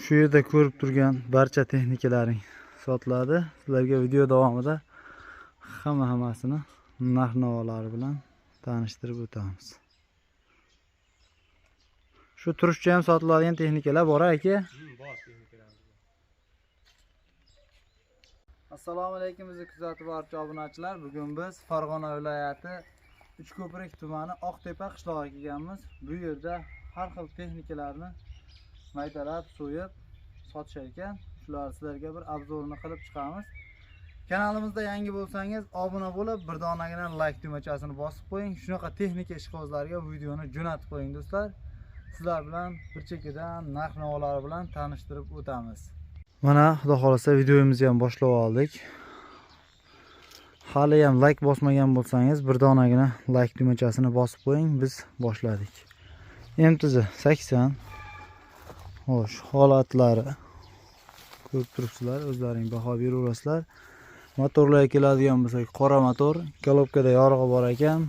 Shu yerda ko'rib turgan barcha texnikalaring sotiladi. Sizlarga video davomida hammasini narx-navolari bilan tanishtirib o'tamiz. Shu turishcha ham sotiladigan texnikalar bor aka. Bor texnikalar. Assalomu alaykum bizni kuzatib boruvchi obunachilar. Bugun biz Farg'ona viloyati Uchko'prik tumani Oqtepa qishlog'iga kelganmiz. Bu yerda har xil texnikalarni maydalab, so'yib sotishar ekan. Shular sizlarga bir obzorini qilib chiqamiz. Kanalimizda yangi bo'lsangiz obuna bo'lib, bir donagina like tugmachasini bosib qo'ying. Shunaqa texnika ishqibozlarga videoni jo'natib qo'ying do'stlar. Sizlar bilan bir chekkadan narx-navolari bilan tanishtirib o'tamiz. Mana xudo xolasa videomizni ham boshlab oldik. Hali ham like bosmagan bo'lsangiz, bir donagina like tugmachasini bosib qo'ying. Biz boshladik. MTZ 80. Xo'sh, holatlari ko'rib turibsizlar, o'zlaring baho beraverasizlar. Motorlarga keladigan bo'lsak, qora motor, kolobkada yorug'i bor ekan.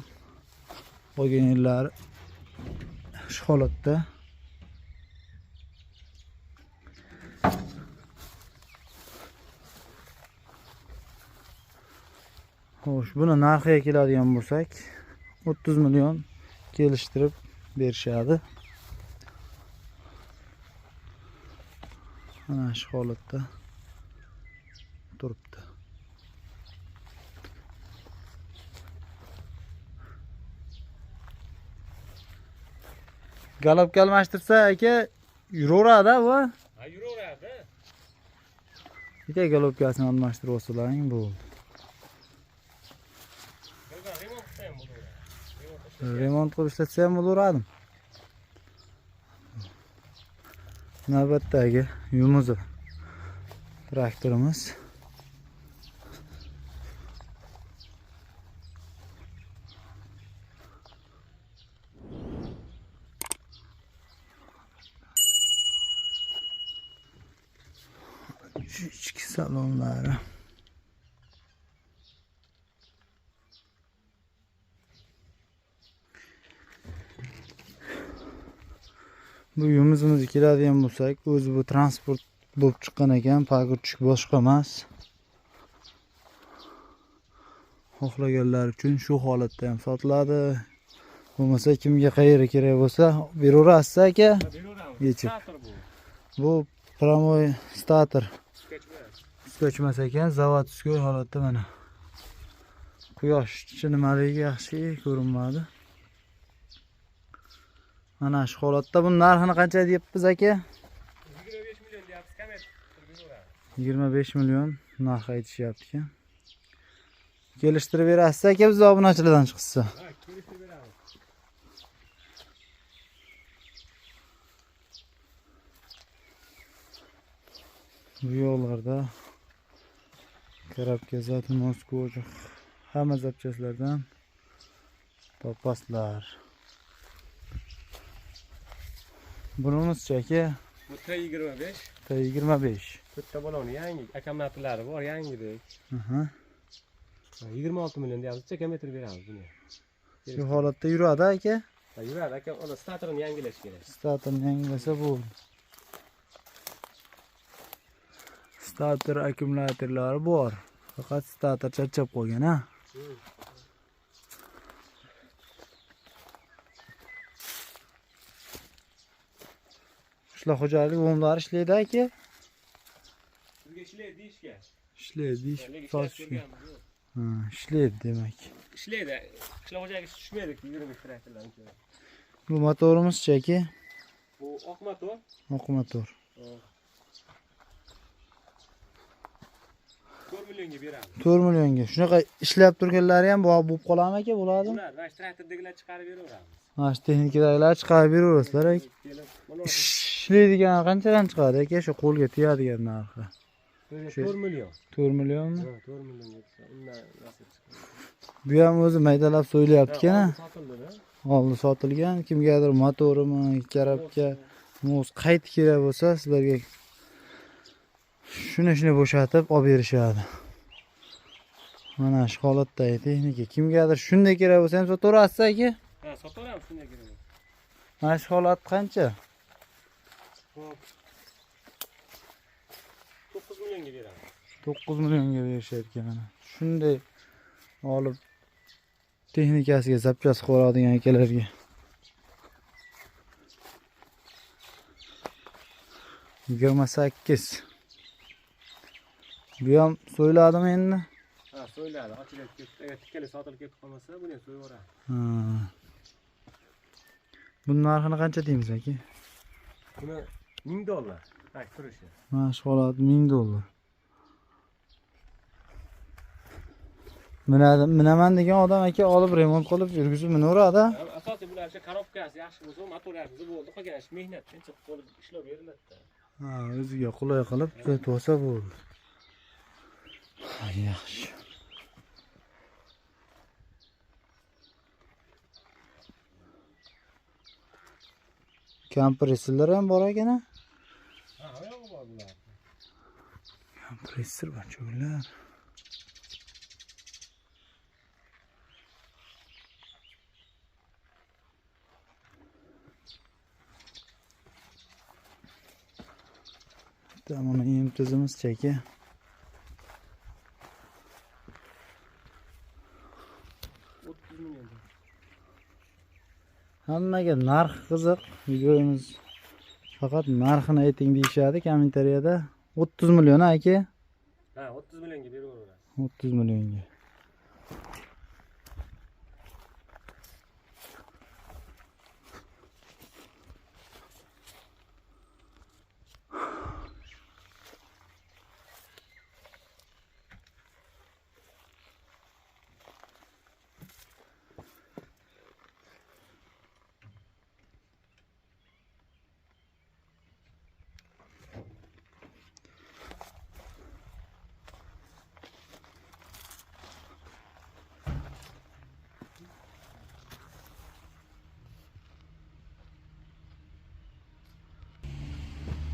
Qolgan yerlari shu holatda. Xo'sh, buni narxiga keladigan bo'lsak, 30 million kelishtirib berishadi. Mana shu holatda turibdi. Galopga almashtirsa aka yuraveradi bu. Ha, yuraveradi. Bitta galopkasini almashtirib olsalaring bo'ldi. Remont qilib ishlatsa ham bo'laveradi. Navbatdagi Yumuzi traktorimiz. Şu ichki salonlari. Bu yumuzimiz keladigan bo'lsak, o'zi bu transport bo'lib chiqqan ekan, pagurchik boshqa emas. Xohlaganlar uchun shu holatda ham sotiladi. Bo'lmasa kimga qayeri kerak bo'lsa, beraverasiz aka. Yechib. Bu promoy starter. Ko'chmas ekan, zavodskiy holatda mana. Quyosh nimaligi yaxshi ko'rinmadi. Mana shu holatda bu narxini qancha deyapsiz aka? 25 million deyapsiz, kamet. 25 million narx aytishyapti ekan. Kelishtirib berasiz aka biz obunachilardan chiqsa. Ha, kelishtirib beramiz. Bu yo'llarda Karabka, Moskva, hamma zapchastlardan topasizlar. Bunimizcha aka Bu T25. T25. Bitta baloni yangi, akkumulyatorlari bor, yangidek. 26 million deyapmiz, kilometr beramiz buni. Shu holatda yuradi aka? Ha, yuradi aka, uni starterini yangilash kerak. Starterini yangilasa bo'ldi. Starter akkumulyatorlari bor. Faqat starter charchab qolgan, ha. Qishloq xo'jaligi bo'mlari ishlaydi aka? Sizga ishlaydi deyishga. Ishlaydi deyish sotishga. Ha, ishlaydi demak. Ishlaydi. Qishloq xo'jaligi tushmaydi, 25 traktorlarni ko'ra. Bu motorimizchi aka? Bu oq motor. Oq motor. 4 millionga beramiz. 4 millionga. Shunaqa ishlab turganlari ham bo'lib qoladimi aka, bo'ladimi? Ular va traktordagilar chiqarib beraveramiz. Mana shu texnikadagilar chiqarib beraverasizlar aka. Ishlaydigan qanchadan chiqadi aka, shu qo'lga tegadigan narxi? 4 million. 4 millionmi? 4 millionga chiqadi. Undan nasib chiqadi. Bu ham o'zi maydalab so'ylayapti ekan. Sotildi-da. Oldi sotilgan. Kimgadir motorimi, karabka, muz qayt kerak bo'lsa, sizlarga shuni bo'shatib olib berishadi. Mana shu holatdagi texnika. Kimgadir shunday kerak bo'lsa ham sotaverasiz aka? Ha, sotaveramiz shunday kerak. Mana shu holat qancha? Xo'p. 9 milyonga beramiz. 9 millionga berishar ekan. Shunday olib texnikasiga zapchast qiladigan akalarga. Yigirma 8. Bu ham so'yladimi endi? Ha, so'yladi. Ochilib ketdi. Agar tikkali sotilib ketib qolmasa, buni ham so'yvoradi. Bunun narxini qancha deymiz aka? Buni $1000. Ha, turishi. Mashq holat $1000. Minaman degan odam aka olib remont qilib yurgizib minaveradi. Asosiy bular o'sha korobkasi yaxshi bo'lsa, motor yaxshi bo'ldi. Qolgan ish mehnat shuncha qilib ishlab beriladi-da. Ha, o'ziga qulay qilib o'tib olsa bo'ldi. Yaxshi. Kompressorlar ham bor ekan. Ha, yo'q bor bular. Kompressor bor cho'g'lar. Tamam, imtizimiz cheki. Hammaga narx qiziq. Videomiz faqat narxini ayting deyishadi kommentariyada. 30 million aka. Ha, 30 millionga beraveradi. 30 millionga.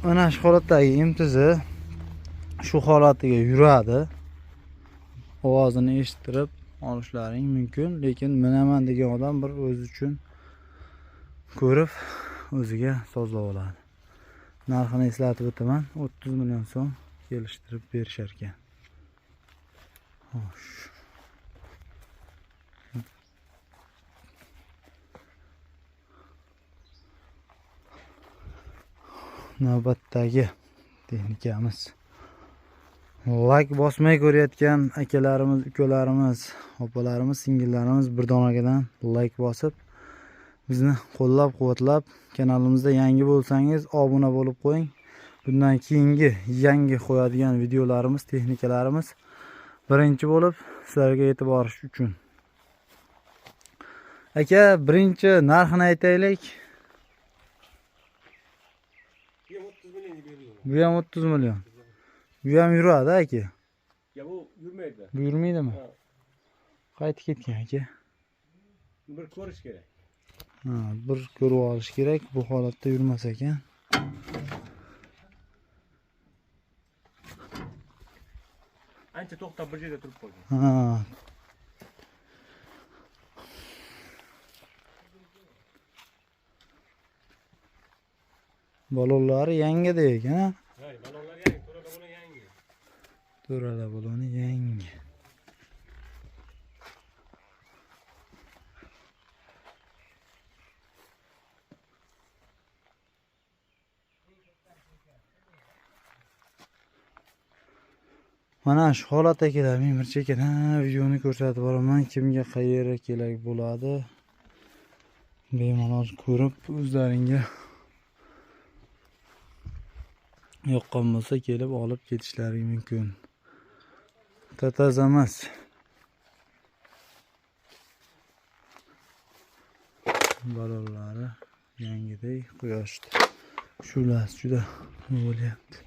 Mana shu holatdagi imtizi shu holatiga yuradi. Ovozini eshittirib olishlaring mumkin, lekin minaman degan odam bir o'zi uchun ko'rib o'ziga sozlab oladi. Narxini eslatib o'taman, 30 million so'm kelishtirib berishar ekan. Xo'sh. Navbatdagi texnikamiz. Like bosmay ko'rayotgan akalarimiz, ukalarimiz, opalarimiz, singillarimiz bir donagadan like bosib bizni qo'llab-quvvatlab, kanalimizda yangi bo'lsangiz obuna bo'lib qo'ying. Bundan keyingi yangi qo'yadigan videolarimiz, texnikalarimiz birinchi bo'lib sizlarga yetib borish uchun. Aka, birinchi narxini aytaylik. Bu ham 30 million. Bu ham yuradi aka. Ya bu yurmaydi. Bu yurmaydimi? Qaytib ketgan aka. Bir ko'rish kerak. Ha, bir ko'rib olish kerak. Bu holatda yurmas ekan. Ancha to'xtab bir joyda turib qolgan. Ha. Balonlari yangida ekan. Hay, balonlar yangi, to'rada bo'lgan yangi. To'rada baloni yangi. Mana shu holatda keladi. Men bir chekkadan videoni ko'rsatib boraman. Kimga qayerga kerak bo'ladi? Bemalol ko'rib o'zlaringga yoqqan bo'lsa kelib olib ketishlaring mumkin. Tatazamas. Balonlari yangidek quyoshda. Shular juda bo'lyapti.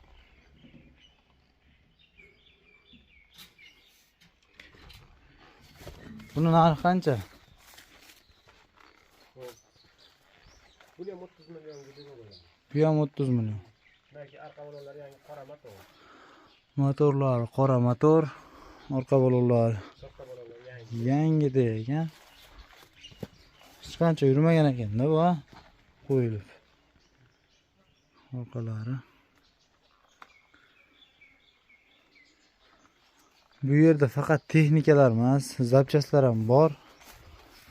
Buni narxi qancha? Bu ham 30 million bo'ladi. Bu ham 30 million. Balki arqa balonlar yangi qora motor. Motorlar qora motor, orqa balonlar Soxta balonlar yangi. yangidek ekan. Hech qancha yurmagan ekan-da bu, qo'yilib. Orqalari Bu yerda faqat texnikalar emas, zapchastlar ham bor.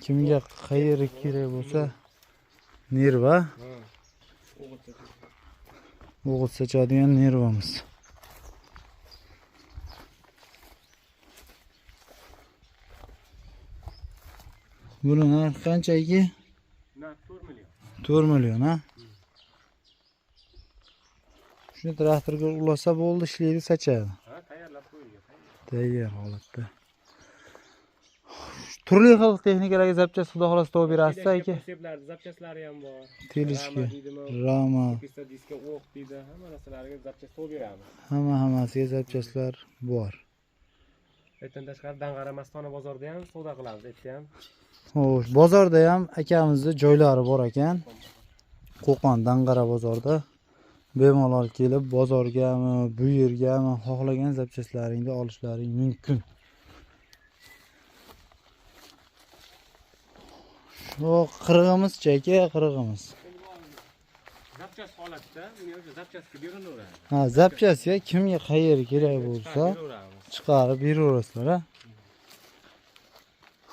Kimga qayeri kerak bo'lsa, nerva, o'g'it sochadigan nervamiz. Buni narxi qanchaki? Narx 4 million. 4 million, ha? Shuni traktorga ulasa bo'ldi, ishlaydi, sochadi. Ha, tayyorlab qo'yilgan. Tayyor holatda. Turli xil texnikalarga zapchast xudo xohlasa topib berasiz aka. Konseptlar, zapchastlari ham bor. Telishga, Rama rama, pista diska o'q deydi. Hamma narsalarga zapchast to'g'ri beramiz. hammasiga zapchastlar bor. Aytdan tashqari Dang'ara Mastona bozorida ham savdo qilamiz, aytdi ham. Xo'sh, bozorda ham akamizni joylari bor ekan. Qo'qon Dang'ara bozorda bemalol kelib bozorgami, bu yergami xohlagan zapchastlaringni olishlaring mumkin. Shu qirg'imiz-chi aka, qirg'imiz. Zapchast holatda buni o'sha zapchastga berilaveradi. Ha, zapchastga kimga qayeri kerak bo'lsa Beraveramiz. chiqarib beraverasizlar, ha.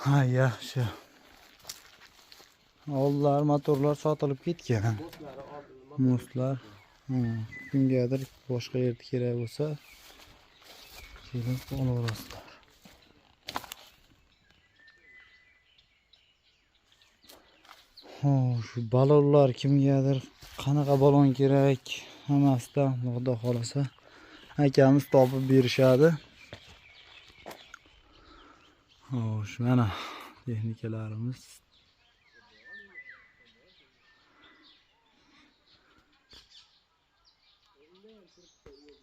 Ha, yaxshi. Oldlar motorlar sotilib ketgan. Bo'stlari oldin Mostlar. Kimgadir boshqa yerda kerak bo'lsa kelib olaverasizlar. Shu balonlar kimgadir qanaqa balon kerak, hammasidan xudo xolasa akamiz topib berishadi. Xo'sh, mana texnikalarimiz.